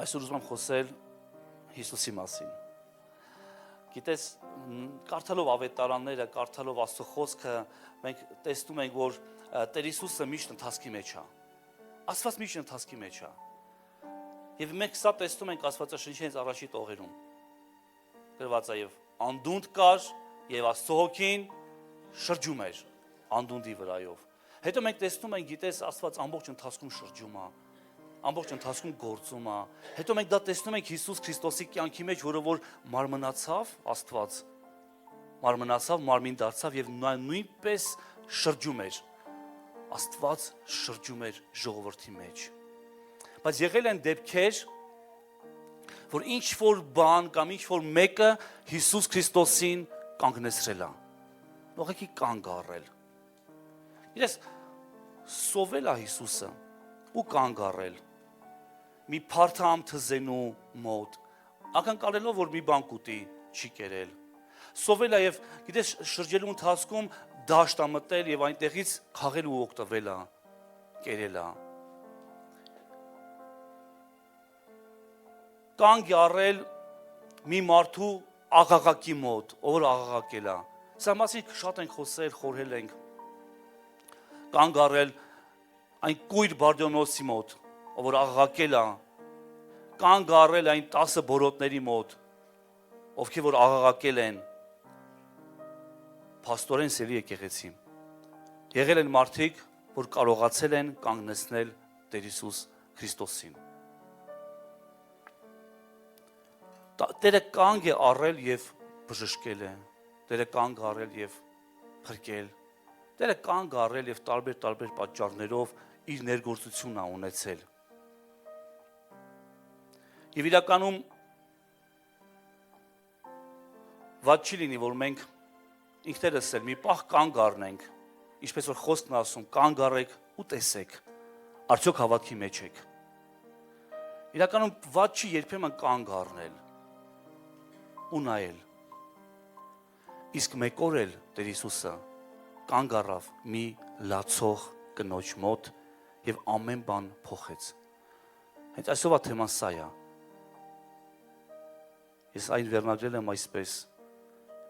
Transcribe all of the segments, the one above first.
Այսօր ուզում եմ խոսել Հիսուսի մասին։ Գիտես, կարդալով ավետարանները, կարդալով Աստծո խոսքը, մենք տեսնում ենք, որ Տեր Հիսուսը միշտ ընթացքի մեջ է։ Աստված միշտ ընթացքի մեջ է։ Եվ մենք սա տեսնում ենք Աստվածաշնչի հենց առաջի տողերում։ Գրված է եւ անդունդ կար եւ Աստծո հոգին շրջում էր անդունդի վրայով։ Հետո մենք տեսնում ենք, գիտես, Աստված ամբողջ ընթացքում շրջում է, ամբողջ ընթացքում գործում է։ Հետո մենք դա տեսնում ենք Հիսուս Քրիստոսի կյանքի մեջ, որը որ մարմնացավ, Աստված մարմնացավ, մարմին դարձավ եւ նույնպես շրջում էր։ Աստված շրջում էր ժողովրդի մեջ։ Բայց եղել են դեպքեր, որ ինչ որ բան կամ ինչ որ մեկը Հիսուս Քրիստոսին կանգնեցրել է։ Ուղղակի կանգ առել։ Իրես սովել է Հիսուսը ու կանգ առել։ Մի փարթամ թզենու մոտ, ակնկալելով, որ մի բան կուտի, չի կերել։ Սովել է եւ գիտես շրջելու ընթացքում դաշտ է մտել եւ այնտեղից քաղել ու օգտվել է, կերել է։ Կանգ առել մի մարդու աղաղակի մոտ, ով աղաղակել է։ Սա մասին շատ ենք խոսել, խորհել ենք։ Կանգ առել այն կույր Բարդոնոսի մոտ, ով որ աղաղակել է, կանգ առել այն 10 բորոտների մոտ, ովքեր որ աղաղակել են, փաստորեն սերի եկեղեցի։ Եղել են մարդիկ, որ կարողացել են կանգնեցնել Տեր Հիսուս Քրիստոսին։ Տերը կանգ է առել եւ բժշկել է, Տերը կանգ առել եւ փրկել, Տերը կանգ առել եւ տարբեր պատճառներով իր ներգործությունն է ունեցել։ Եվ իրականում վատ չի լինի, որ մենք ինքներս էլ մի պահ կանգ առնենք, ինչպես որ խոսքն ասում, կանգ առեք ու տեսեք, արդյոք հավատքի մեջ եք։ Իրականում վատ չի երբեմն կանգ առնել ու նայել։ Իսկ մեկ օր էլ Տեր Հիսուսը կանգ առավ մի լացող կնոջ մոտ եւ ամեն բան փոխեց։ Հենց այսօրվա թեման սա է։ Ես այն վերնագրել եմ այսպես.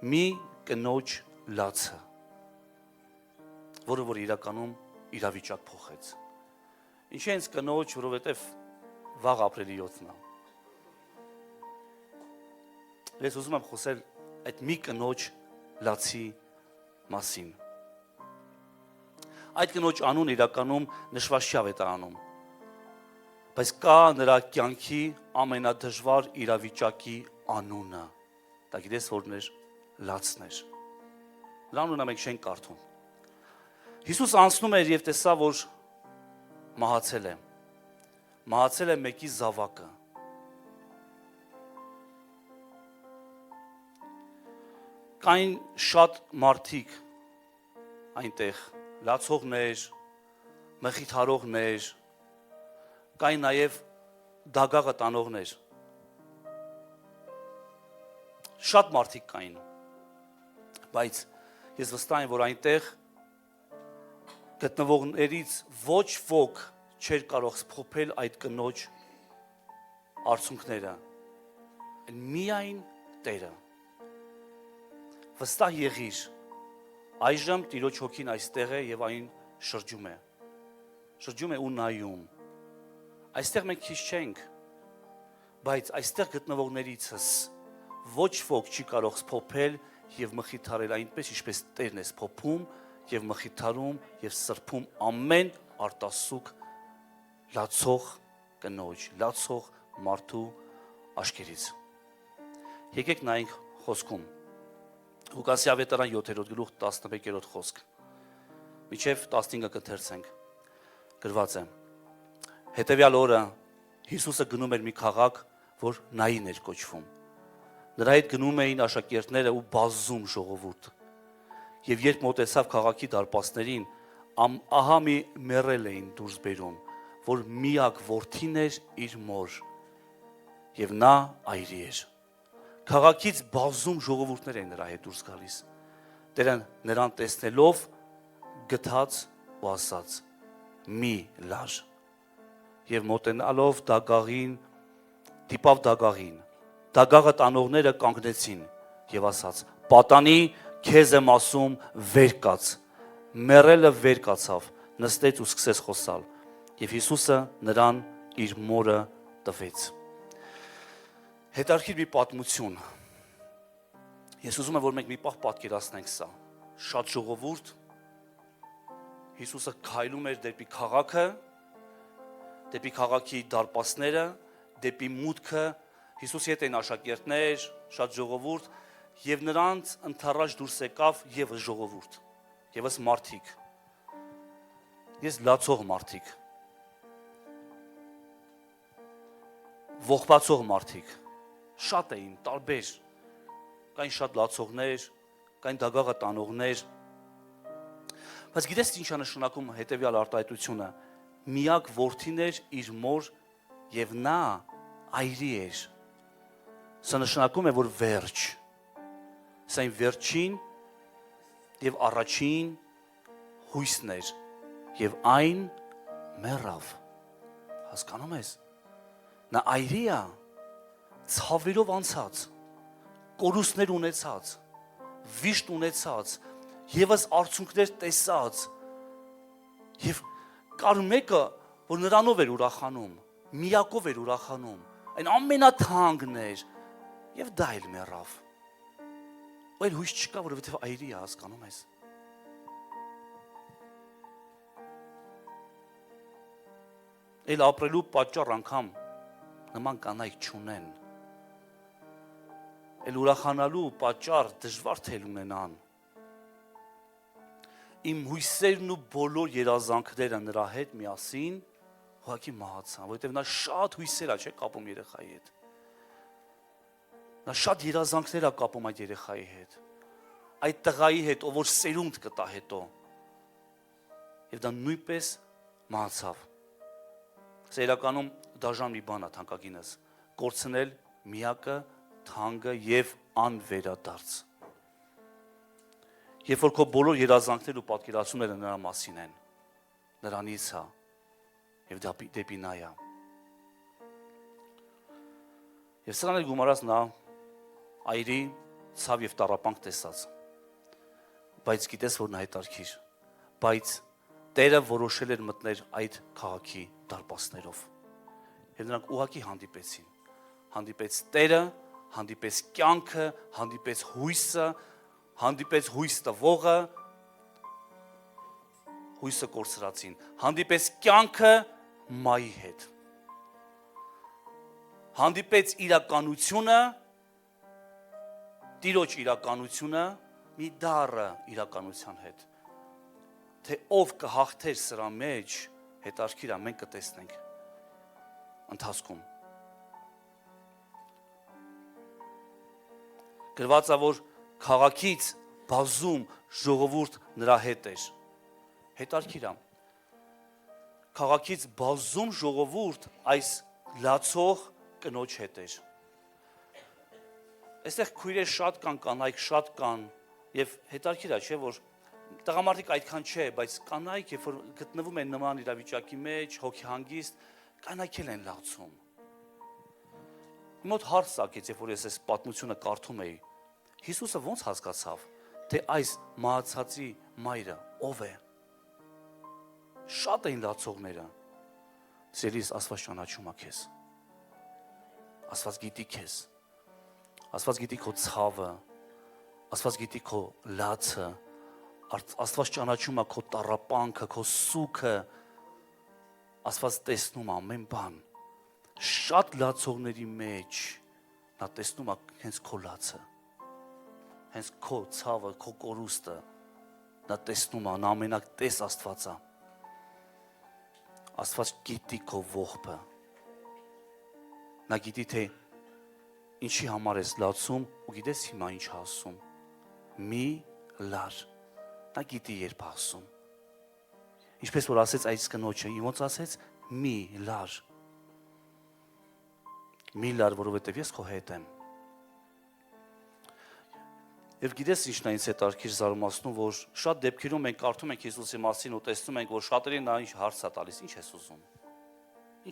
մի կնոջ լացը, որը որ իրականում իրավիճակ փոխեց։ Ինչի հենց կնոջ, որովհետև վաղ ապրելի յոթն է։ Ես ուզում եմ խոսել այդ մի կնոջ լացի մասին։ Այդ կնոջ անուն իրականում նշված չի ավետարանում, բայց կա նրա կյանքի ամենադժվար իրավիճակի անունը։ Դա գիտես որն էր, լացն էր։ Նրա անունը մենք չենք կարդում։ Հիսուս անցնում էր եւ տեսավ, որ մահացել է։ Մահացել է մեկի զավակը։ Կային շատ մարդիկ այնտեղ, լացողներ, մխիթարողներ, կային նաև դագաղը տանողներ։ Շատ մարդիկ կային, բայց ես վստահ եմ, որ այնտեղ գտնվողներից ոչ ոք չէր կարող սփոփել այդ կնոջ արցունքները, միայն Տերը։ Վստահ եղիր, այժմ Տիրոջ հոգին այստեղ է եւ այն շրջում է ու նայում։ Այստեղ մենք քիչ չենք, բայց այստեղ գտնվողներիցս ոչ ոք չի կարող սփոփել եւ մխիթարել այնպես, ինչպես Տերն է սփոփում եւ մխիթարում եւ սրբում ամեն արտասուք լացող կնոջ, լացող մարդու աչքերից։ Եկեք նայենք խոսքում։ Ղուկասի ավետարան 7-րդ գլուխ 11-րդ խոսք։ Մինչև 15-ը կընթերցենք։ Գրված է. Հետևյալ օրը Հիսուսը գնում էր մի քաղաք, որ Նային էր կոչվում։ Նրա հետ գնում էին աշակերտները ու բազում ժողովուրդ։ Եվ երբ մոտեցավ քաղաքի դարպասներին, ահա մի մեռել էին դուրս բերում, որ միակ որդին էր իր մոր, եւ նա այրի էր։ Քաղաքից բազում ժողովուրդներ են նրա հետ դուրս գալիս։ Տերը նրան տեսնելով գթած ու ասաց. մի լար։ Եվ մոտենալով դագաղին դիպավ դագաղին։ Դագաղը տանողները կանգնեցին եւ ասաց. «Պատանի, քեզ եմ ասում, վեր կաց»։ Մեռելը վեր կացավ, նստեց ու սկսեց խոսալ։ Եվ Հիսուսը նրան իր մորը տվեց։ Հետարքիր մի պատմություն։ Ես ուզում եմ, որ մենք մի պահ պատկերացնենք սա։ Շատ ժողովուրդ, Հիսուսը քայլում էր դեպի քաղաքը, դեպի քաղաքի դարպասները, դեպի մուտքը, Հիսուսի հետ էին աշակերտներ, շատ ժողովուրդ, եւ նրանց ընթառաջ դուրս եկավ եւս ժողովուրդ, եւս մարդիկ։ Ես լացող մարդիկ, ողբացող մարդիկ, շատ էին, տարբեր, կային շատ լացողներ, կային դագաղը տանողներ, բայց գիտես ինչ է նշանակում հետևյալ արտահայտությունը, միակ որդին էր իր մոր եւ նա այրի էր, սա նշանակում է, որ վերջ, սա այն վերջին եւ առաջին հույսն էր եւ այն մեռավ, հասկանում ես, նա այրի է, ցավերով անցած, կորուստներ ունեցած, վիշտ ունեցած, եւս արցունքներ տեսած, եւ կար մեկը, որ նրանով էր ուրախանում, միակով էր ուրախանում, այն ամենաթանկն էր, եւ դա էլ մեռավ, ու այլ հույս չկա, որովհետեւ այրի է, հասկանում ես, այլ ապրելու պատճառ անգամ նման կանայք չունեն, այլ ուրախանալու պատճառ դժվար թե ունենան, իմ հույսերն ու բոլոր երազանքները նրա հետ միասին ուղղակի մահացան, որովհետև նա շատ հույսեր է, չէ, կապում երեխայի հետ, նա շատ երազանքներ է կապում այդ երեխայի հետ, այդ տղայի հետ, ով որ սերունդ կտա հետո, եւ դա նույնպես մահացավ, սա իրականում դաժան մի բան է թանկագինս, կորցնել միակը, թանկը եւ անվերադարձ, երբ որ քո բոլոր երազանքներ ու պատկերացումները նրա մասին են, նրանից է եւ դեպի նա է, եւ սրան էլ գումարած նա այրի, ցավ եւ տառապանք տեսած, բայց գիտես որ նա հետարքիր, բայց Տերը որոշել էր մտնել այդ քաղաքի դարպասներով եւ նրանք ուղղակի հանդիպեցին, հանդիպեց Տերը, հանդիպեց կյանքը, հանդիպեց հույսը, հանդիպեց հույս տվողը, հույսը կորցրածին, հանդիպեց կյանքը մայի հետ, հանդիպեց իրականությունը, Տիրոջ իրականությունը մի դառը իրականության հետ, թե ով կհաղթեր սրա մեջ, հետարքիր է, մենք կտեսնենք ընթացքում, գրված է, որ քաղաքից բազում ժողովուրդ նրա հետ էր, հետարքիր է, քաղաքից բազում ժողովուրդ այս լացող կնոջ հետ էր, այստեղ քույրեր շատ կան, կանայք շատ կան, եւ հետարքիր է, չէ, որ տղամարդիկ այդքան չէ, բայց կանայք, երբ որ գտնվում են նման իրավիճակի մեջ, հոգեհանգիստ, կանայք էլ են լացում, մոտ հարց ծագեց, երբ որ ես այս պատմությունը կարդում էի, Հիսուսը ոնց հասկացավ, թե այս մահացածի մայրը ով է, շատ էին լացողները, սիրելիս Աստված ճանաչում է քեզ, Աստված գիտի քեզ, Աստված գիտի քո ցավը, Աստված գիտի քո լացը, Աստված ճանաչում է քո տառապանքը, քո սուգը, Աստված տեսնում է ամեն բան, շատ լացողների մեջ նա տեսնում է հենց քո լացը, հենց քո ցավը, քո կորուստը, նա տեսնում է, նա ամենակ տես Աստված է, Աստված գիտի քո ողբը, նա գիտի թե ինչի համար ես լացում ու գիտես հիմա ինչ ասում, մի լար, նա գիտի երբ ասում, ինչպես որ ասեց այս կնոջը, իմոց ասեց մի լար, որովհետև ես քո հետ եմ, եւ գիտես ինչն է ինձ հետարքիր զարմացնում, որ շատ դեպքերում մենք կարդում ենք Հիսուսի մասին ու տեսնում ենք, որ շատերին նա ինչ հարց է տալիս, ինչ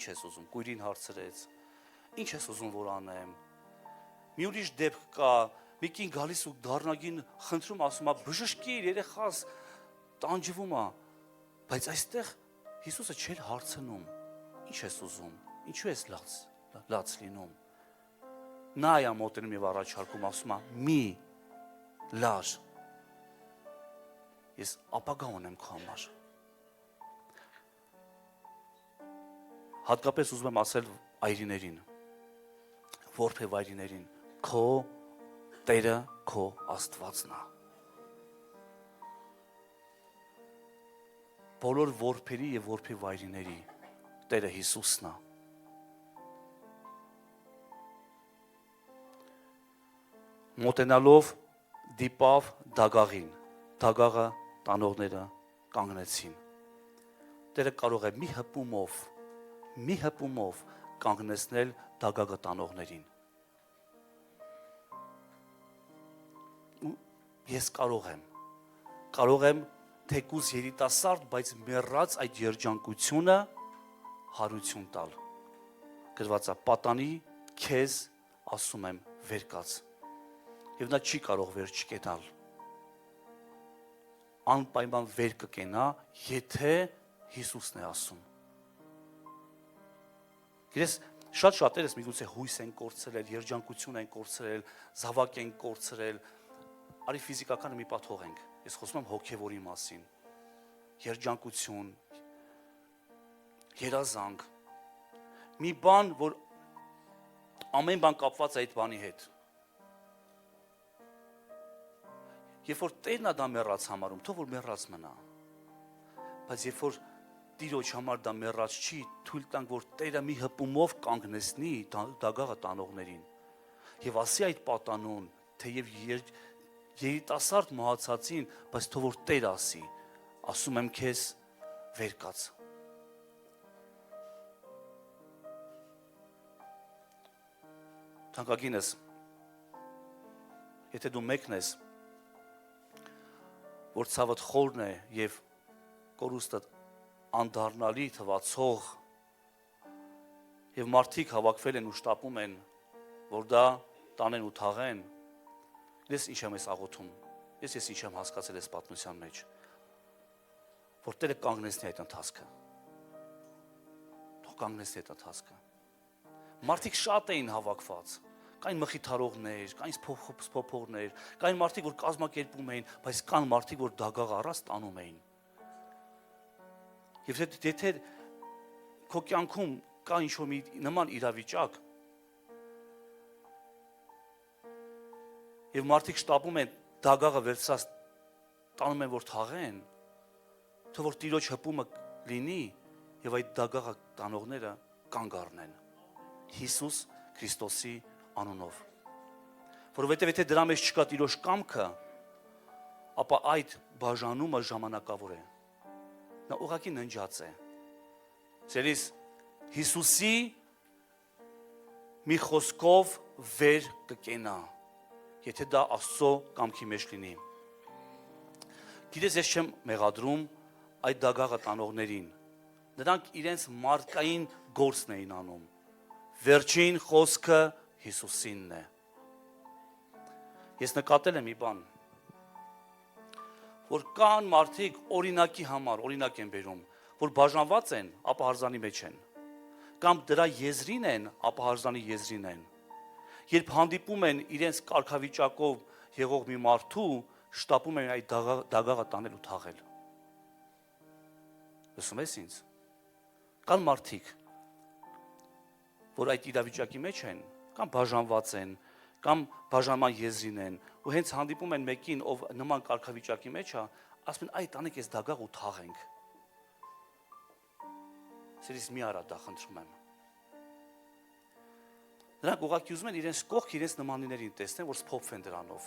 ես ուզում, կույրին հարցրեց, Ինչ ես ուզում որ անեմ։ Մի ուրիշ դեպք կա, մի կին գալիս ու դառնագին խնդրում ասում է բժշկիր երեխաս տանջվում է, բայց այստեղ Հիսուսը չէր հարցնում։ Ինչ ես ուզում։ Ինչու ես լաց լինում։ Նա է մոտենում եւ առաջարկում ասում է մի լար։ Ես ապագա ունեմ քո համար։ Հատկապես ուզում եմ ասել այրիներին, որբե վայրիներին, քո Տերը քո Աստվածն է։ Բոլոր որբերի եւ որբե վայրիների Տերը Հիսուսն է։ Մոտենալով դիպավ դագաղին, դագաղը տանողները կանգնեցին։ Տերը կարող է մի հպումով կանգնեցնել դագաղը տանողներին։ Ես կարող եմ թեկուզ երիտասարդ, բայց մեռած այդ երջանկությունը հարություն տալ։ Գրված է պատանի քեզ ասում եմ վեր կաց։ Եվ նա չի կարող վեր չկենալ։ Անպայման վեր կկենա, եթե Հիսուսն է ասում։ Գիտես, շատ շատերս միգուցե հույս են կորցրել, երջանկություն են կորցրել, զավակ են կորցրել։ Արի ֆիզիկականը մի պատ թողենք։ Ես խոսում եմ հոգևորի մասին։ Երջանկություն, երազանք։ Մի բան, որ ամեն բան կապված է այդ բանի հետ։ Երբ որ Տերն է դա մեռած համարում, թող որ մեռած մնա։ Բայց երբ որ Տիրոջ համար դա մեռած չի, թույլ տանք, որ Տերը մի հպումով կանգնեցնի դագաղը տանողներին։ Եվ ասի այդ պատանուն, թեև երիտասարդ մահացածին, բայց թող որ Տեր ասի, ասում եմ քեզ վեր կաց։ Թանկագինս, եթե դու մեկն ես, որ ցավդ խորն է եւ կորուստդ անդառնալի թվացող եւ մարդիկ հավաքվել են ու շտապում են, որ դա տանեն ու թաղեն, ես ինչ եմ ես աղոթում, ես ինչ եմ հասկացել այս պատմության մեջ, որ Տերը կանգնեցնի այդ ընթացքը, թող կանգնեցնի այդ ընթացքը, մարդիկ շատ էին հավաքված, կային մխիթարողներ, կային սփոփողներ, կային մարդիկ, որ կազմակերպում էին, բայց կան մարդիկ, որ դագաղ առած տանում էին։ Եվ եթե քո կյանքում կա ինչ-որ մի նման իրավիճակ, եւ մարդիկ շտապում են դագաղը վերցած տանում են որ թաղեն, թող որ Տիրոջ հպումը լինի եւ այդ դագաղը տանողները կանգ առնեն Հիսուս Քրիստոսի անունով։ Որովհետեւ եթե դրա մեջ չկա Տիրոջ կամքը, ապա այդ բաժանումը ժամանակավոր է։ Նա ուղղակի ննջած է։ Ձերից Հիսուսի մի խոսքով վեր կկենա, եթե դա Աստծո կամքի մեջ լինի։ Գիտես, ես չեմ մեղադրում այդ դագաղը տանողներին։ Նրանք իրենց մարդկային գործն էին անում։ Վերջին խոսքը Հիսուսինն է։ Ես նկատել եմ մի բան, որ կան մարդիկ օրինակի համար, օրինակ են բերում, որ բաժանված են, ապա հարզանի մեջ են, կամ դրա եզրին են, ապա հարզանի եզրին են։ Երբ հանդիպում են իրենց կարգավիճակով եղող մի մարդու, շտապում են այդ դագաղը տանել ու թաղել։ Լսում ես ինձ։ Կան մարդիկ, որ այդ իրավիճակի մեջ են, կամ բաժանված են, կամ բաժանման եզրին են, ու հենց հանդիպում են մեկին, ով նման կարգավիճակի մեջ է, ասում են, այ տանեք այս դագաղ ու թաղենք։ Սիրիս մի արա դա խնդրում եմ։ Նրանք ուղղակի ուզում են իրենց կողք իրենց նմանիներին տեսնեն, որ սփոփվեն դրանով։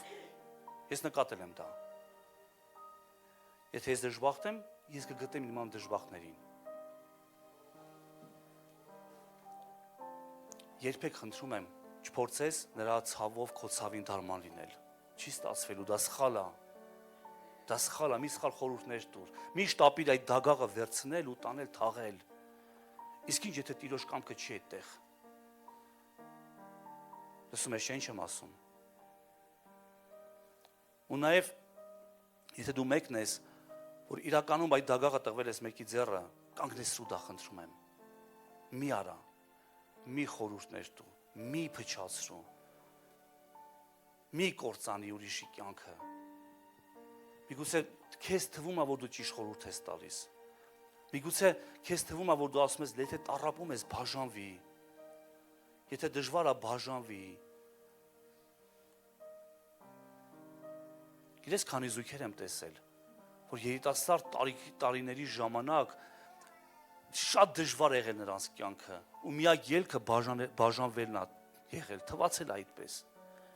Ես նկատել եմ դա։ Եթե ես դժբախտ եմ, ես կգտնեմ նման դժբախտներին։ Երբեք խնդրում եմ, չփորձես նրա ցավով քո ցավին դարման լինել։ Չի ստացվելու, դա սխալ է։ Դա սխալ է, մի սխալ խորհուրդներ տուր։ Մի շտապիր այդ դագաղը վերցնել ու տանել թաղել։ Իսկ ինչ եթե Տիրոջ կամքը չի այդտեղ։ Լսում ես, ինչ եմ ասում։ Ու նաև եթե դու մեկն ես, որ իրականում այդ դագաղը տղվել ես մեկի ձեռը, կանգնես սուդա խնդրում եմ։ Մի արա, մի խորհուրդներ տու, մի փչացրու, մի կործանի ուրիշի կյանքը։ Միգուցե քեզ թվում է, որ դու ճիշտ խորհուրդ ես տալիս։ Միգուցե քեզ թվում է, որ դու ասում ես, եթե տառապում ես, բաժանվի։ Եթե դժվար է, բաժանվի։ Գիտես, քանի զույգեր եմ տեսել, որ երիտասարդ տարիների ժամանակ շատ դժվար է եղել նրանց կյանքը ու միակ ելքը բաժանվելն է եղել, թվացել այդպես,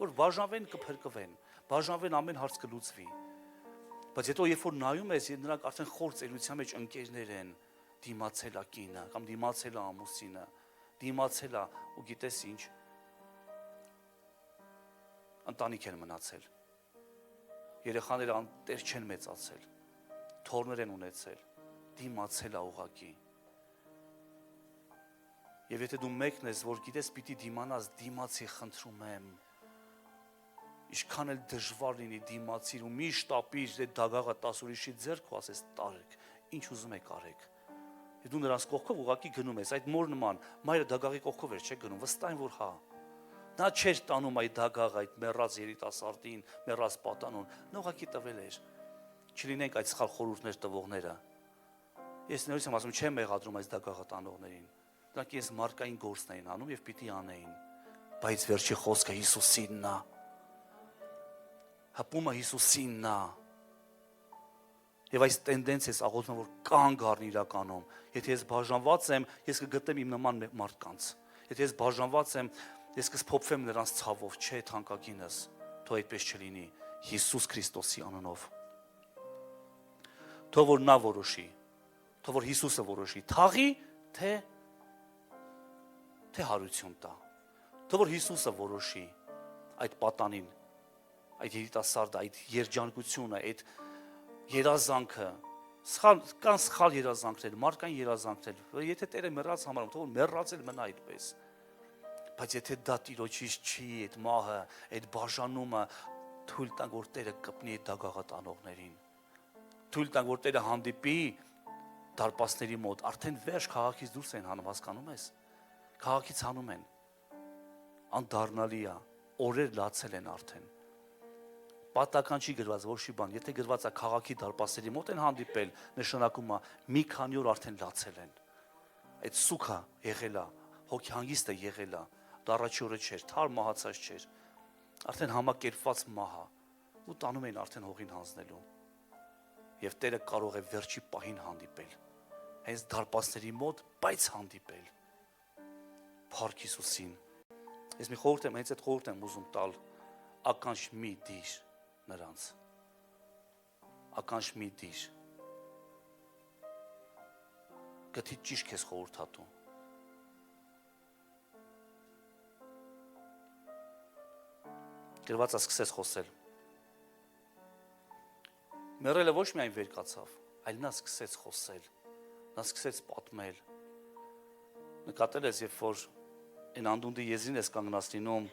որ բաժանվեն կփրկվեն, բաժանվեն ամեն հարց կլուծվի։ Բայց հետո երբ որ նայում ես, նրանք արդեն խոր ծերության մեջ ընկերներ են, դիմացել է կինը կամ դիմացել է ամուսինը, դիմացել է ու գիտես ինչ, ընտանիք են մնացել։ Երեխաները անտեր չեն մեծացել, թոռներ են ունեցել, դիմացել է ուղղակի։ Եվ եթե դու մեկն ես, որ գիտես պիտի դիմանաս, դիմացի խնդրում եմ, ինչքան էլ դժվար լինի դիմացիր ու միշտ ապիր այդ դագաղը 10 ուրիշի ձեռք ու ասես տարեք, ինչ ուզում եք արեք։ Եվ դու նրանց կողքով ուղղակի գնում ես, այդ մոր նման, մայրը դագաղի կողքով էր չէ գնում, վստահ եմ որ հա։ Նա չէր տանում այդ դագաղը, այդ մեռած երիտասարդին, մեռած պատանուն, նա ուղղակի տվել էր։ Չլինենք այդ սխալ խորհուրդներ տվողները։ Ես նորից եմ ասում, չեմ մեղադրում այս դագաղը տանողներին։ Դրանք ես մարկային գործն էին անում եւ պիտի անեին։ Բայց վերջի խոսքը Հիսուսինն է։ Հպումը Հիսուսինն է։ Եվ այս տենդենսիաս աղոթում որ կանգ առնի իրականում։ Եթե ես բաժանված եմ, ես կգտնեմ իմ նման մարդկանց։ Եթե ես բաժանված եմ, ես կսփոփվեմ նրանց ցավով, չէ թանկագինս, թող այդպես չլինի Հիսուս Քրիստոսի անունով։ Թող որ նա որոշի, թող որ Հիսուսը որոշի, թաղի թե հարություն տա։ Թող որ Հիսուսը որոշի այդ պատանին, այդ երիտասարդը, այդ երջանկությունը, այդ երազանքը, կան սխալ երազանքներ, մարդկային երազանքներ, եթե Տերը մեռած համարում, թող որ մեռած էլ մնա այդպես։ Բայց եթե դա Տիրոջից չի, այդ մահը, այդ բաժանումը, թույլ տանք, որ Տերը կպնի այդ դագաղը տանողներին։ Թույլ տանք, որ Տերը հանդիպի դարպասների մոտ, արդեն վերջ քաղաքից դուրս են հանում, հասկանում ես։ Քաղաքից հանում են։ Անդառնալի է, օրեր լացել են արդեն։ Պատական չի գրված որոշի բան, եթե գրված է քաղաքի դարպասների մոտ են հանդիպել, նշանակում է մի քանի օր արդեն լացել են։ Այդ սուքը եղել է, հոգի հանգիստը եղել է, դա առաջի օրը չէր, թար մահացած չէր, արդեն համակերպված մահա ու տանում էին արդեն հողին հանձնելու։ Եվ Տերը կարող է վերջի պահին հանդիպել, հենց դարպասների մոտ, բայց հանդիպել։ Փառք Հիսուսին։ Ես մի խորհուրդ եմ, հենց այդ խորհուրդ եմ ուզում տալ, ականջ մի դիր նրանց, ականջ մի դիր, գթի ճիշտ քեզ խորհուրդատու։ Գրվածը սկսեց խոսել։ Մեռելը ոչ միայն վեր կացավ, այլ նա սկսեց խոսել, նա սկսեց պատմել։ Նկատել ես, երբ որ այն անդունդի եզրին ես կանգնած լինում,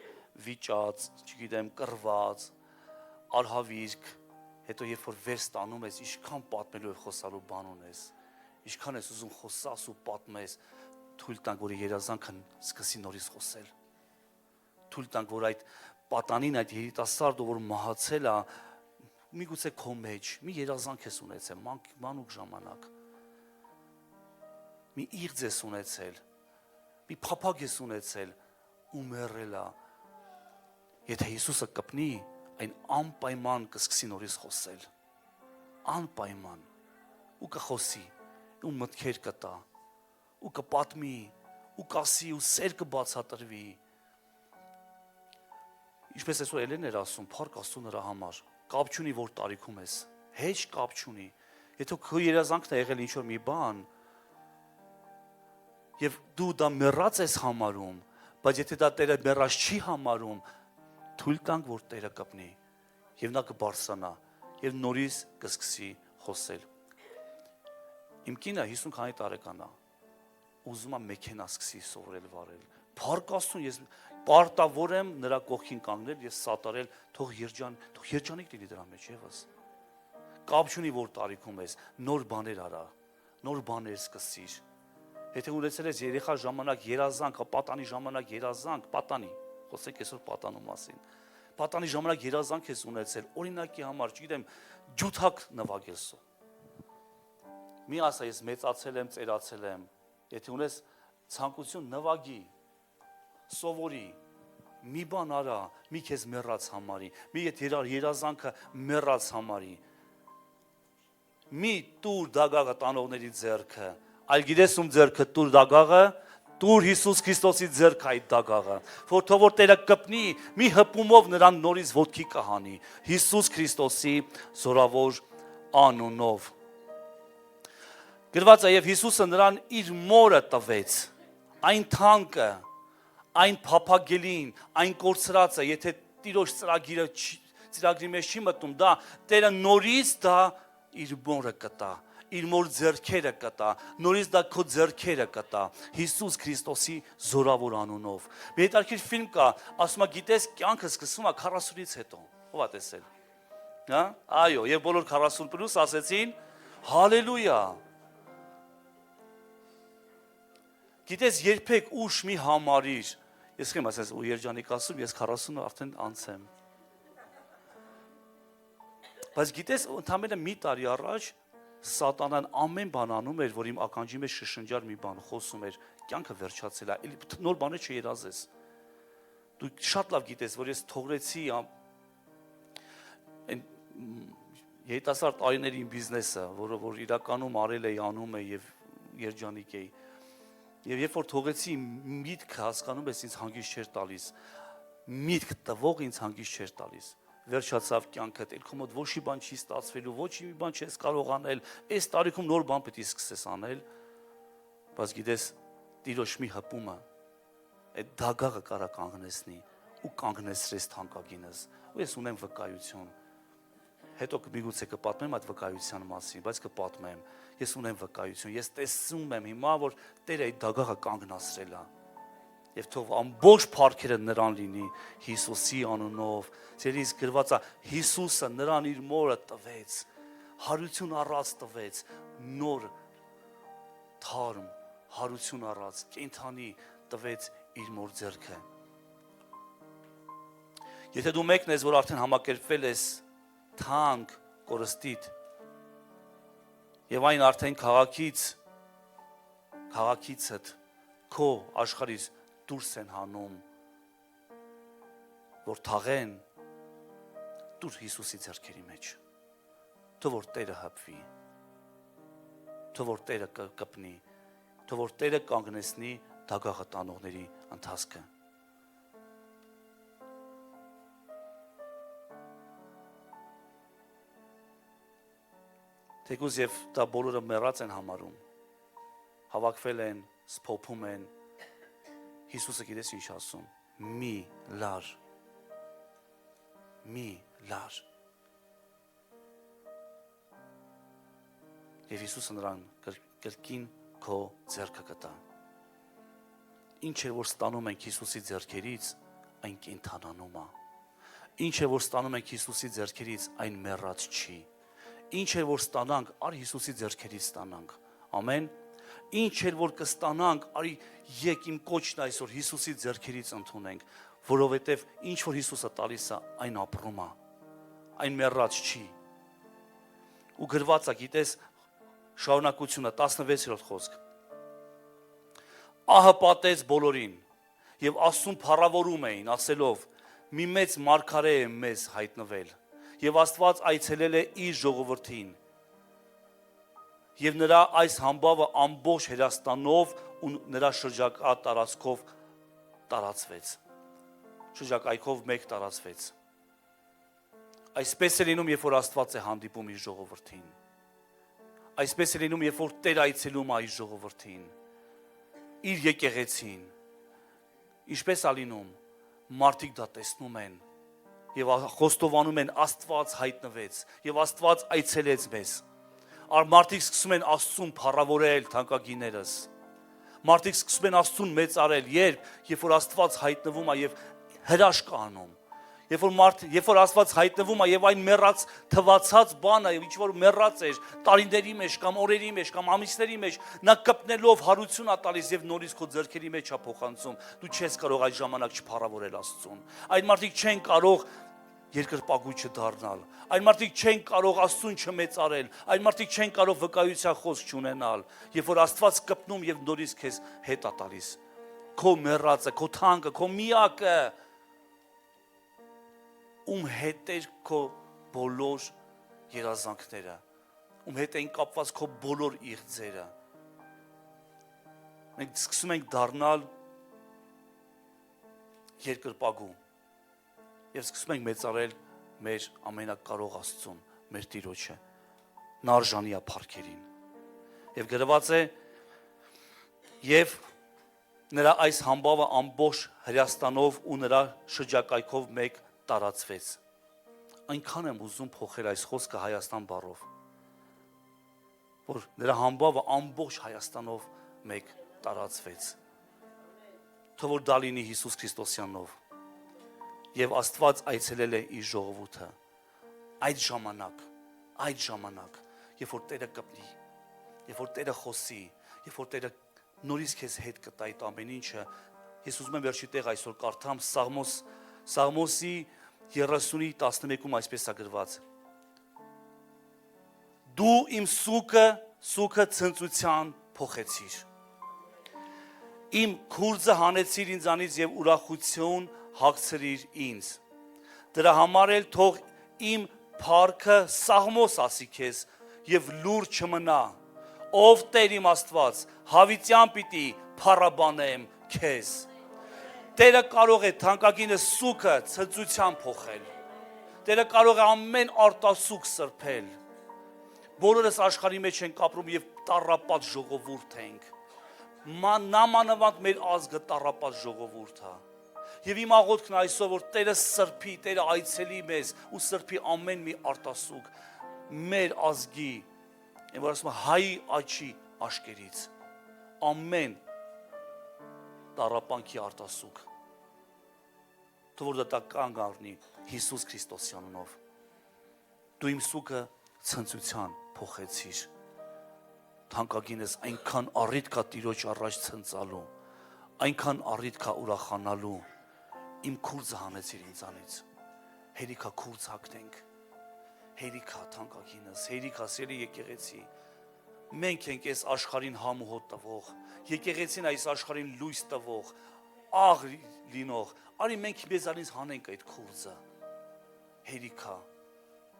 վիճած, չգիտեմ, կռված, արհավիրք, հետո երբ որ վեր ստանում ես, ինչքան պատմելու եւ խոսալու բան ունես, ինչքան ես ուզում խոսաս ու պատմես, թույլ տանք, որ երազանքը սկսի նորից խոսել։ Թույլ տանք, որ այդ պատանին, այդ երիտասարդը, որ մահացել է, միգուցե քո մեջ մի երազանք ես ունեցել, մանուկ ժամանակ, մի իղձ ես ունեցել, մի փափագ ես ունեցել ու մեռել է։ Եթե Հիսուսը կպնի, այն անպայման կսկսի նորից խոսել, անպայման, ու կխոսի, ու մտքեր կտա, ու կպատմի, ու կասի, ու սեր կբացատրվի։ Ինչպես այսօր Էլեն էր ասում, փառք Աստծո նրա համար, կապ չունի որ տարիքում ես, հեչ կապ չունի։ Եթե քո երազանքն է եղել ինչ-որ մի բան, եւ դու դա մեռած ես համարում, բայց եթե դա Տերը մեռած չի համարում, թույլ տանք, որ Տերը կպնի, եւ նա կբարձրանա, եւ նորից կսկսի խոսել։ Իմ կինը 50 քանի տարեկան է, ուզում է մեքենա սկսի սովորել վարել։ Փառք Աստծուն, ես Պարտավոր եմ նրա կողքին կանգնել եւ սատարել, թող երջանիկ լինի դրա մեջ եւս։ Կապ չունի որ տարիքում ես, նոր բաներ արա, նոր բաներ սկսիր։ Եթե ունեցել ես երեխա ժամանակ երազանք, պատանի ժամանակ երազանք, պատանի, խոսենք այսօր պատանու մասին։ Պատանի ժամանակ երազանք ես ունեցել, օրինակի համար, չգիտեմ, ջութակ նվագել սո։ Մի ասա ես մեծացել եմ, ծերացել եմ, եթե ունես ցանկություն նվագի, սովորի, մի բան արա, մի քեզ մեռած համարի, մի երազանքը մեռած համարի, մի տուր դագաղը տանողների ձեռքը, այլ գիտես ում ձեռքը տուր դագաղը, տուր Հիսուս Քրիստոսի ձեռքը այդ դագաղը, որ թող որ Տերը կպնի, մի հպումով նրան նորից ոտքի կհանի, Հիսուս Քրիստոսի զորավոր անունով։ Գրված է եւ Հիսուսը նրան իր մորը տվեց, այն թանկը, այն փափագելին, այն կորցրածը, եթե Տիրոջ ծրագրի մեջ չի մտնում, դա Տերը նորից դա իր մորը կտա, իր մոր ձեռքերը կտա, նորից դա քո ձեռքերը կտա, Հիսուս Քրիստոսի զորավոր անունով։ Մի հետաքրքիր ֆիլմ կա, ասում է, գիտես, կյանքը սկսվում է 40-ից հետո։ Ո՞վ է տեսել։ Հա? Այո, եւ բոլոր 40+ ասեցին, հալելույա։ Գիտես, երբեք ուշ մի համարիր։ Ես չեմ ասես ու երջանիկ ասում, ես 40-ը արդեն անցեմ։ Բայց գիտես, ընդամենը մի տարի առաջ Սատանան ամեն բան անում էր, որ իմ ականջի մեջ շշնջար մի բան, խոսում էր, կյանքը վերջացել է, նոր բաներ չերազես։ Դու շատ լավ գիտես, որ ես թողրեցի այն երիտասարդ տարիների իմ բիզնեսը, որը որ իրականում արել էի, անում էի եւ երջանիկ էի։ Եվ երբ որ թողեցի միտքը հասկանում ես ինձ հանգիստ չէր տալիս, միտք տվող ինձ հանգիստ չէր տալիս, վերջացավ կյանքդ, քո մոտ ոչ մի բան չի ստացվելու, ոչ մի բան չես կարող անել, այս տարիքում նոր բան պետք է սկսես անել, բայց գիտես, Տիրոջ մի հպումը, այդ դագաղը կարա կանգնեցնի ու կանգնեցրես թանկագինս, ու ես ունեմ վկայություն, հետո միգուցե կպատմեմ այդ վկայության մասին, բայց կպատմեմ, ես ունեմ վկայություն, ես տեսնում եմ հիմա, որ Տերը այդ դագաղը կանգնացրել է, եւ թող ամբողջ փառքերը նրան լինի Հիսուսի անունով, ցերից գրված է, Հիսուսը նրան իր մորը տվեց, հարություն առած տվեց, նոր թարմ, հարություն առած, կենթանի տվեց իր մոր ձեռքը։ Եթե դու մեկն ես, որ արդեն համակերպվել ես թանկ կորստիդ եւ այն արդեն քաղաքիցդ քո աշխարհից դուրս են հանում, որ թաղեն, դուր Հիսուսի ձեռքերի մեջ, թող որ Տերը հպվի, թող որ Տերը կպնի, թող որ Տերը կանգնեցնի դագաղը տանողների ընթացքը։ Թեկուզ եւ դա բոլորը մեռած են համարում, հավաքվել են, սփոփում են, Հիսուսը գիտես ինչ ասում, մի լար, եւ Հիսուսը նրան կրկին քո ձեռքը կտա։ Ինչ է որ ստանում ենք Հիսուսի ձեռքերից, այն կենթանանում է։ Ինչ է որ ստանում ենք Հիսուսի ձեռքերից, այն մեռած չի։ Ինչ է որ ստանանք, արի Հիսուսի ձեռքերից ստանանք։ Ամեն։ Ինչ էր որ կստանանք, արի եկ իմ կոչն այսօր Հիսուսի ձեռքերից ընդունենք, որովհետև ինչ որ Հիսուսը տալիս է, այն ապրում է, այն մեռած չի։ Ու գրված է, գիտես, շարունակությունը 16-րդ խոսք։ Ահը պատեց բոլորին, եւ Աստծուն փառավորում էին, ասելով. մի մեծ մարգարե է մեզ հայտնվել, եւ Աստված այցելել է իր ժողովրդին։ Եվ նրա այս համբավը ամբողջ Հերաստանով ու նրա շրջակա տարածքով տարածվեց։ Շրջակայքով մեկ տարածվեց։ Այսպես է լինում, երբ որ Աստված է հանդիպում իր ժողովրդին։ Այսպես է լինում, երբ որ Տեր այցելում է իր ժողովրդին, իր եկեղեցին։ Ինչպես է լինում, մարդիկ դա տեսնում են եւ խոստովանում են Աստված հայտնվեց եւ Աստված այցելեց մեզ։ Մարդիկ սկսում են Աստծուն փառավորել, թանկագիներս։ Մարդիկ սկսում են Աստծուն մեծարել, երբ որ Աստված հայտնվում է եւ հրաշք անում։ Երբ որ Աստված հայտնվում է եւ այն մեռած թվացած բանը, ինչ որ մեռած էր տարիների մեջ կամ օրերի մեջ կամ ամիսների մեջ, նա կպնելով հարություն է տալիս եւ նորից քո ձեռքերի մեջ է փոխանցում։ Դու չես կարող այդ ժամանակ չփառավորել Աստծուն։ Այդ մարդիկ չեն կարող երկրպագու չդառնալ։ Այն մարդիկ չեն կարող Աստծուն չմեծարել։ Այն մարդիկ չեն կարող վկայության խոսք չունենալ, երբ որ Աստված կպնում եւ նորից քեզ հետ է տալիս։ Քո մեռածը, քո թանկը, քո միակը, ում հետ էր քո բոլոր երազանքները, ում հետ են կապված քո բոլոր իղձերը։ Մենք սկսում ենք դառնալ երկրպագու եւ սկսում ենք մեծարել մեր ամենակարող Աստծուն, մեր Տիրոջը։ Նա արժանի է փառքերին։ Եվ գրված է, եւ նրա այս համբավը ամբողջ Հրեաստանով ու նրա շրջակայքով մեկ տարածվեց։ Այնքան եմ ուզում փոխել այս խոսքը Հայաստան բառով, որ նրա համբավը ամբողջ Հայաստանով մեկ տարածվեց։ Թող որ դա լինի Հիսուս Քրիստոսյանով։ Եվ Աստված այցելել է իր ժողովուրդը։ Այդ ժամանակ, երբ որ Տերը կպնի, երբ որ Տերը խոսի, երբ որ Տերը նորից քեզ հետ կտա այդ ամեն ինչը, ես ուզում եմ վերջի տեղ այսօր կարդամ Սաղմոսի 30:11-ում այսպես է գրված. Դու իմ սուքը ցնծության փոխեցիր։ Իմ քուրձը հանեցիր ինձանից եւ ուրախություն հագցրիր ինձ։ Դրա համար էլ թող իմ փառքը սաղմոս ասի քեզ եւ լուր չմնա։ Ով Տեր իմ Աստված, հավիտյան պիտի փառաբանեմ քեզ։ Տերը կարող է թանկագինը սուքը ցնծության փոխել։ Տերը կարող է ամեն արտասուք սրբել։ Բոլորս աշխարհի մեջ ենք ապրում եւ տառապած ժողովուրդ ենք։ Նամանավանդ մեր ազգը տառապած ժողովուրդ է։ Եվ իմ աղոթքն այսօր որ Տերը սրբի, Տերը այցելի մեզ ու սրբի ամեն մի արտասուք մեր ազգի, որ ասում է հայի աչի աշկերից, ամեն տառապանքի արտասուք, թող որ դա կանգ առնի Հիսուս Քրիստոսի անունով։ Դու իմ սուքը ցնծության փոխեցիր։ Թանկագինս այնքան առիթ կա Տիրոջ առաջ ցնծալու, այնքան առիթ կա ուրախանալու։ Իմ քուրձը հանեցիր ինձանից։ Հերիքա քուրձ հագնենք։ Հերիքա թանկագինս, հերիքա սիրելի եկեղեցի։ Մենք ենք այս աշխարհին համ ու հոտ տվող, եկեղեցին այս աշխարհին լույս տվող, աղ լինող։ Արի մենք մեզանից հանենք այդ քուրձը։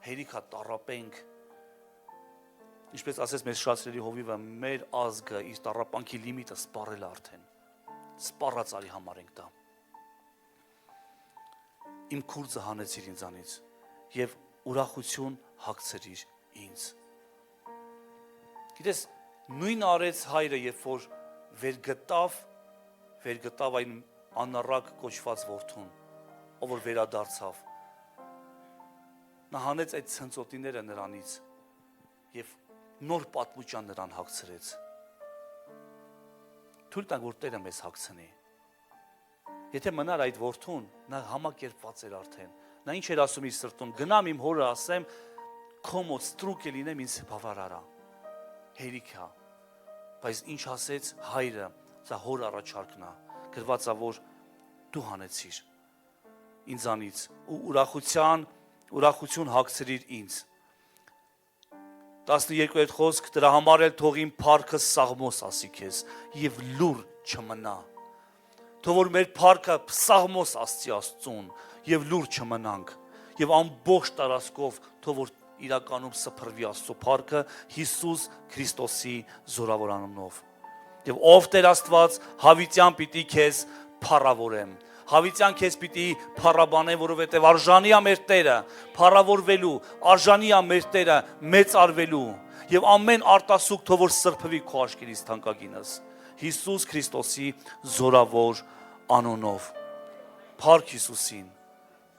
Հերիքա տառապենք։ Ինչպես ասես մեր շատ սիրելի հովիվը, մեր ազգը իր տառապանքի լիմիտը սպառել արդեն։ Սպառած արի համարենք դա։ Իմ քուրձը հանեցիր ինձանից եւ ուրախություն հագցրիր ինձ։ Գիտես, նույն արեց հայրը, երբ որ վերգտավ այն անառակ կոչված որդուն, ով որ վերադարձավ։ Նա հանեց այդ ցնծոտիները նրանից եւ նոր պատմության նրան հագցրեց։ Թույլ տանք, որ Տերը մեզ հագցնի։ Եթե մնար այդ որդուն, նա համակերպված էր արդեն։ Նա ինչ էր ասում իր սրտում, գնամ իմ հորը ասեմ, քո մոտ ստրուկ է լինեմ ինձ բավարարա։ Հերիքա։ Բայց ինչ ասեց հայրը, սա հոր առաջարկն է, գրված է, որ դու հանեցիր ինձանից ու ուրախություն հագցրիր ինձ։ 12-րդ խոսք, դրա համար էլ թող իմ փառքը սաղմոս ասի քեզ եւ լուր չմնա։ Թող որ մեր փառքը սաղմոս ասի Աստծուն եւ լուր չմնանք եւ ամբողջ տարածքով թող որ իրականում սփռվի Աստծո փառքը Հիսուս Քրիստոսի զորավոր անունով։ Եվ ով Տեր Աստված, հավիտյան պիտի քեզ փառավորեմ։ Հավիտյան քեզ պիտի փառաբանեմ, որովհետև արժանի է մեր Տերը փառավորվելու, արժանի է մեր Տերը մեծարվելու եւ ամեն արտասուք թող որ սրբվի քո աչքերից թանկագինս Հիսուս Քրիստոսի զորավոր անունով։ Փառք Հիսուսին,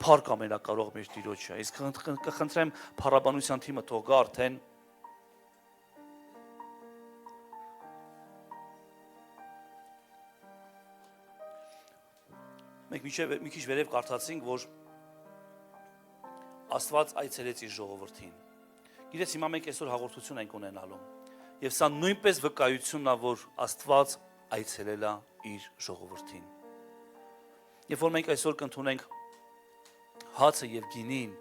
փառք ամենակարող մեր Տիրոջը։ Ես կխնդրեմ փառաբանության թիմը թող գա արդեն։ մի քիչ վերև կարդացինք, որ Աստված այցելեց իր ժողովրդին։ Գիտես, հիմա մենք այսօր հաղորդություն ենք ունենալու։ Եվ սա նույնպես վկայությունն է, որ Աստված այցելել է իր ժողովրդին։ Երբ որ մենք այսօր կընդունենք հացը եւ գինին,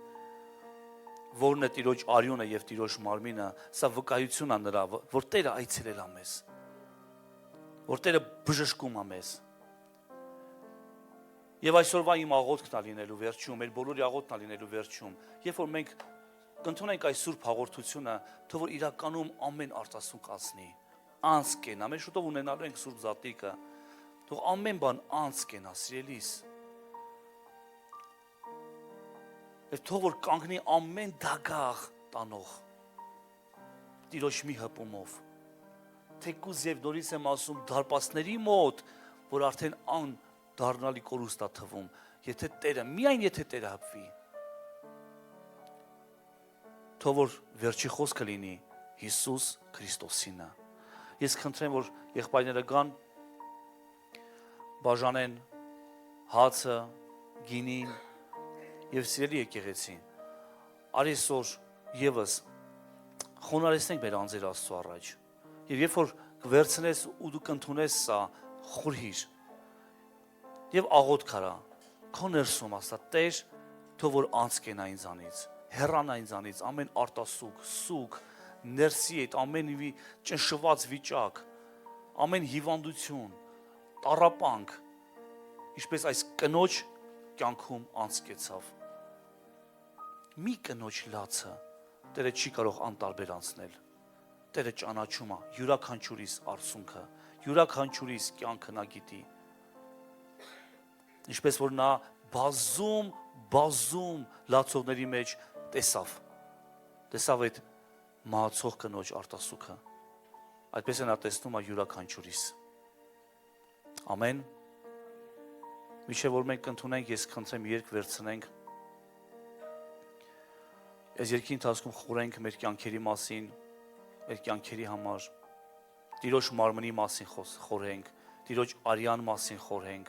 որն է Տիրոջ արյունը եւ Տիրոջ մարմինը, սա վկայություն է նրա, որ Տերը այցելել է մեզ, որ Տերը բժշկում է մեզ։ Եվ այսօրվա իմ աղոթքն է լինելու վերջում, մեր բոլորի աղոթքն է լինելու վերջում, երբ որ մենք կընդունենք այս սուրբ հաղորդությունը, թող որ իրականում ամեն արտասուք անցնի, անց կենա, մենք շուտով ունենալու ենք սուրբ զատիկը, թող ամեն բան անց կենա, սիրելիս։ Եվ թող որ կանգնի ամեն դագաղ տանող Տիրոջ մի հպումով, թեկուզ եւ նորից եմ ասում դարպասների մոտ, որ արդեն ան դառնալի կորուստ է թվում, եթե Տերը, միայն եթե Տերը հպվի, թող որ վերջի խոսքը լինի Հիսուս Քրիստոսինը։ Ես խնդրեմ, որ եղբայրները գան, բաժանեն հացը, գինին եւ սիրելի եկեղեցին, արայսօր եւս խոնարհեցնենք մեր անձեր Աստծո առաջ։ Եվ երբ որ կվերցնես ու դու կընդունես սա, խորհիր եւ աղոթք արա, քո ներսում ասա, Տեր, թող որ անց կենա ինձանից, հեռանա ինձանից ամեն արտասուք, սուք, ներսի այդ ամեն մի ճնշված վիճակ, ամեն հիվանդություն, տառապանք, ինչպես այս կնոջ կյանքում անցկեցավ։ Մի կնոջ լացը Տերը չի կարող անտարբեր անցնել։ Տերը ճանաչում է յուրաքանչյուրիս արցունքը, յուրաքանչյուրիս կյանքը նա գիտի։ Ինչպես որ նա բազում լացողների մեջ տեսավ այդ մահացող կնոջ արտասուքը։ Այդպես է նա տեսնում է յուրաքանչյուրիս։ Ամեն։ Միշտ որ մենք ընդունենք, ես խնդրեմ երկ վերցնենք։ Այս երկի ընթացքում խորենք մեր կյանքերի մասին, մեր կյանքերի համար, Տիրոջ մարմնի մասին խորհենք, Տիրոջ արյան մասին խորհենք։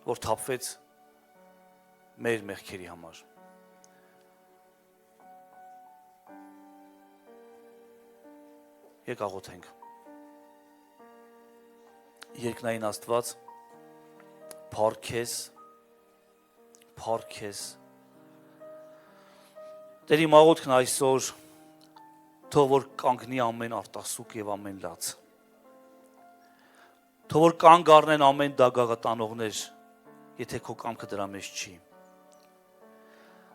Որ թափվեց մեր մեղքերի համար։ Եկ աղոթենք։ Երկնային Աստված, Փառքես։ Տեր իմ աղոթքն այսօր թող որ կանգնի ամեն արտասուք եւ ամեն լաց։ Թող որ կանգ առնեն ամեն դագաղատանողներ, եթե քո կամքը դրա մեջ չի։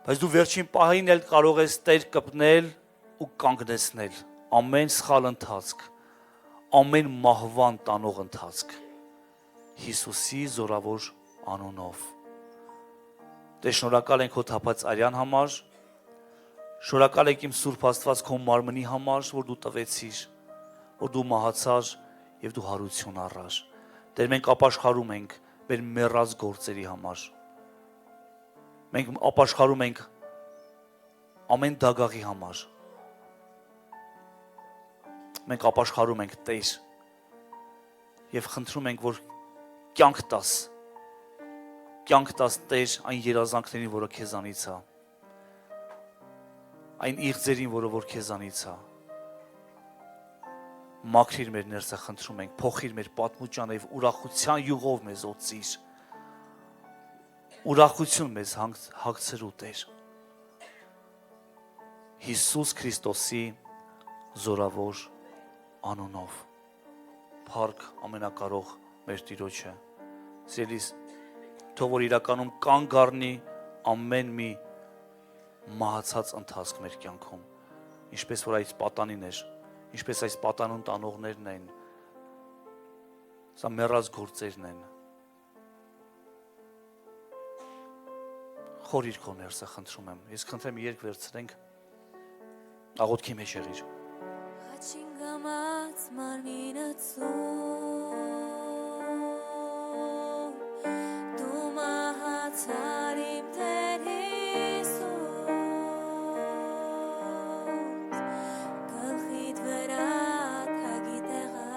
Բայց դու վերջին պահին էլ կարող ես Տեր կպնել ու կանգնեցնել ամեն սխալ ընթացք, ամեն մահվան տանող ընթացք։ Հիսուսի զորավոր անունով։ Տեր շնորհակալ ենք քո թափած արյան համար, շնորհակալ ենք իմ Սուրբ Աստված քո մարմնի համար, որ դու տվեցիր, որ դու մահացար եւ դու հարություն առար։ Տեր մենք ապաշխարում ենք մեր մեռած գործերի համար։ Մենք ապաշխարում ենք ամեն դագաղի համար։ Մենք ապաշխարում ենք Տեր եւ խնդրում ենք, որ կյանք տաս Տեր այն երազանքներին, որը քեզանից է, այն իղձերին, որ քեզանից է, մաքրիր մեր ներսը, խնդրում ենք, փոխիր մեր պատմուճանը եւ ուրախության յուղով մեզ օծիր, ուրախություն մեզ հագցրու Տեր, Հիսուս Քրիստոսի զորավոր անունով, փառք ամենակարող մեր Տիրոջը։ Սիրելիս, թող որ իրականում կանգ առնի ամեն մի մահացած ընթացք մեր կյանքում, ինչպես որ այս պատանին էր, ինչպես այս պատանուն տանողներն են, սա մեռած գործերն են։ Խորիր քո ներսը, խնդրում եմ։ Ես խնդրեմ երկ վերցնենք, աղոթքի մեջ եղիր։ Հաչինգամած մարմինը դու մահացար իմ Տեր Հիսուս, գլխիդ վրա թագի տեղա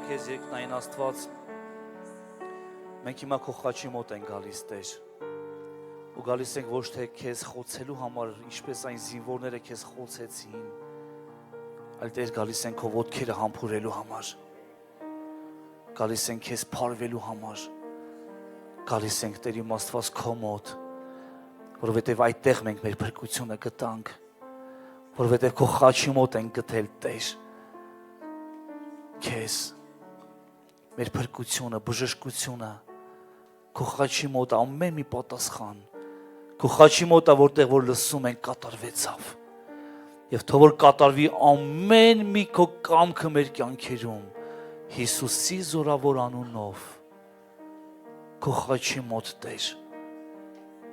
քեզ երկնային Աստված։ Մենք հիմա քո խաչի մոտ ենք գալիս, Տեր։ Ու գալիս ենք ոչ թե քեզ խոցելու համար, ինչպես այն զինվորները քեզ խոցեցին, այլ Տեր գալիս ենք քո ոտքերը համբուրելու համար։ Գալիս ենք քեզ փարվելու համար։ Գալիս ենք Տեր իմ Աստված քո մոտ, որովհետև այդտեղ մենք մեր փրկությունը գտանք, որովհետև քո խաչի մոտ ենք գտել, Տեր, քեզ, մեր փրկությունը, բժշկությունը, քո խաչի մոտ ամեն մի պատասխան, քո խաչի մոտ որտեղ որ լսում ենք կատարվեցավ, եւ թող որ կատարվի ամեն մի քո կամքը մեր կյանքերում, Հիսուսի զորավոր անունով, քո խաչի մոտ, Տեր,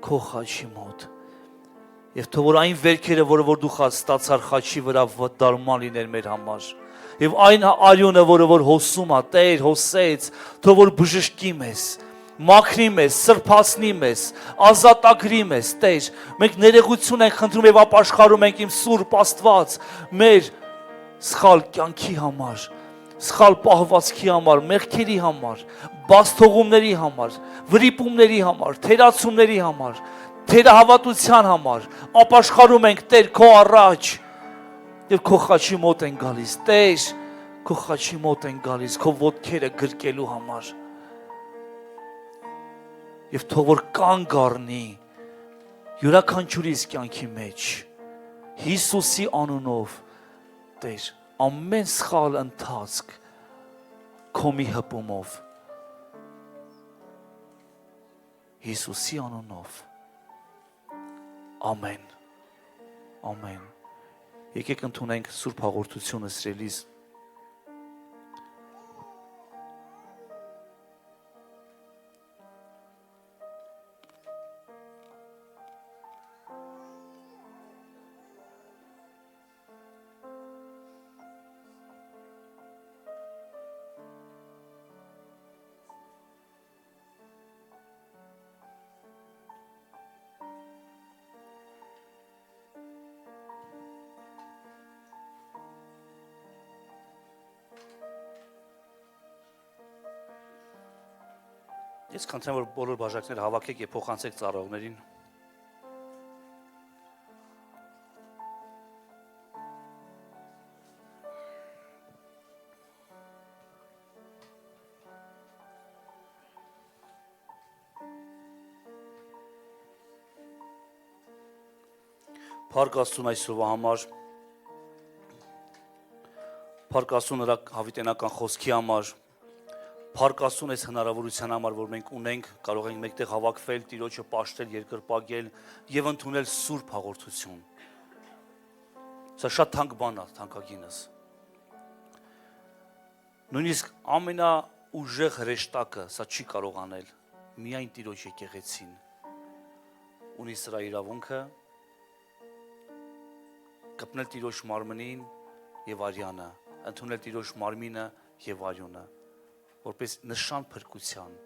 քո խաչի մոտ, եւ թող որ այն վերքերը, որը որ դու ստացար խաչի վրա, դարման լիներ մեր համար, եւ այն արյունը, որը որ հոսում է, Տեր, հոսեց, թող որ բժշկի մեզ, մաքրի մեզ, սրբացնի մեզ, ազատագրի մեզ, Տեր, մենք ներողություն ենք խնդրում եւ ապաշխարում ենք իմ Սուրբ Աստված, մեր սխալ կյանքի համար, սխալ պահվածքի համար, մեղքերի համար, բացթողումների համար, վրիպումների համար, թերացումների համար, թերահավատության համար, ապաշխարում ենք, Տեր, քո առաջ եւ քո խաչի մոտ են գալիս, Տեր, քո խաչի մոտ են գալիս, քո ոտքերը գրկելու համար։ Եվ թող որ կանգ առնի յուրաքանչյուրիս կյանքի մեջ Հիսուսի անունով, Տեր, ամեն սխալ ընթացք քո մի հպումով, Հիսուսի անունով, ամեն, ամեն։ Եկեք ընդունենք Սուրբ հաղորդությունը սիրելիս։ Ես քանթեմ որ բոլոր բաժակները հավաքեք եւ փոխանցեք ծառայողներին։ Փառք Աստծուն այսօրվա համար։ Փառք Աստծուն նրա հավիտենական խոսքի համար։ Փառք Աստծուն այս հնարավորության համար, որ մենք ունենք, կարող ենք մեկտեղ հավաքվել, Տիրոջը պաշտել, երկրպագել եւ ընդունել Սուրբ հաղորդություն։ Սա շատ թանկ բան է, թանկագինս։ Նույնիսկ ամենաուժեղ հրեշտակը սա չի կարող անել, միայն Տիրոջ եկեղեցին ունի սրա իրավունքը կպնել Տիրոջ մարմնին եւ արյանը, ընդունել Տիրոջ մարմինը եւ արյունը, որպես նշան փրկության,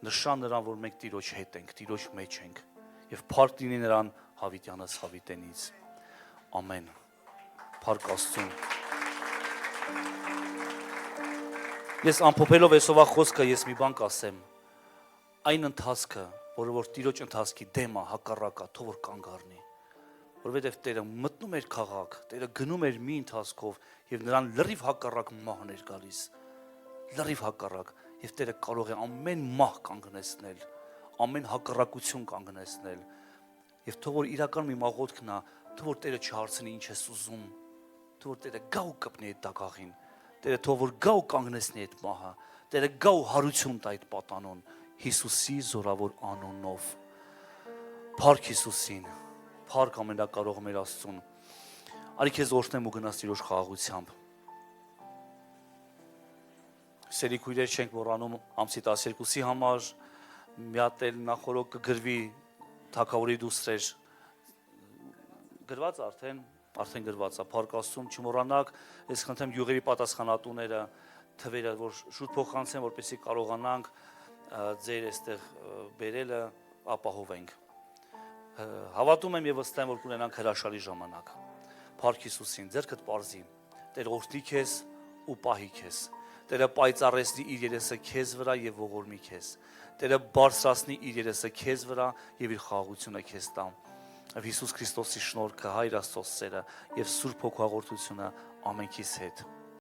նշան նրան, որ մենք Տիրոջ հետ ենք, Տիրոջ մեջ ենք, եւ փառք լինի նրան հավիտյանս հավիտենից։ Ամեն։ Փառք Աստծուն։ Ես ամփոփելով այսօրվա խոսքը ես մի բան կասեմ։ Այն ընթացքը, որը որ Տիրոջ ընթացքի դեմ է, հակառակը, թող որ կանգ առնի, որովհետեւ Տերը մտնում էր քաղաք, Տերը գնում էր մի ընթացքով եւ նրան լրիվ հակառակ մահն էր գալիս։ Լրիվ հակառակ, եւ Տերը կարող է ամեն մահ կանգնեցնել, ամեն հակառակություն կանգնեցնել, եւ թող որ իրական մի մաղոթքն է, թող որ Տերը չհարցնի ինչ ես ուզում, թող որ Տերը գա ու կպնի այդ դագաղին, Տերը թող որ գա ու կանգնեցնի այդ մահը, Տերը գա ու հարություն տա այդ պատանուն, Հիսուսի զորավոր անունով։ Փառք Հիսուսին, փառք ամենակարող մեր Աստծուն։ Արի քեզ օրհնեմ ու գնաս Տիրոջ խաղաղությամբ։ Սերի քույրեր չենք մոռանում ամսի 12-ի համար, մի հատ էլ նախորդ կգրվի թագավորի դուստրեր, գրված արդեն գրված է, փառք Աստծուն, չմոռանաք, ես խնդրեմ յուղերի պատասխանատուները թվերը, որ շուտ փոխանցեն, որպեսզի կարողանանք ձեր այստեղ բերելը ապահովենք։ Հավատում եմ եւ վստահ եմ, որ կունենանք հրաշալի ժամանակ։ Փառք Հիսուսին, ձեռքդ պարզի, Տեր օրհնի քեզ ու պահի քեզ։ Տերը պայծառեցնի իր երեսը քեզ վրա եւ ողորմի քեզ։ Տերը բարձրացնի իր երեսը քեզ վրա եւ իր խաղաղությունը քեզ տա։ Եվ Հիսուս Քրիստոսի շնորհքը, Հայր Աստծո սերը եւ Սուրբ Հոգու հաղորդությունը ամենքիս հետ։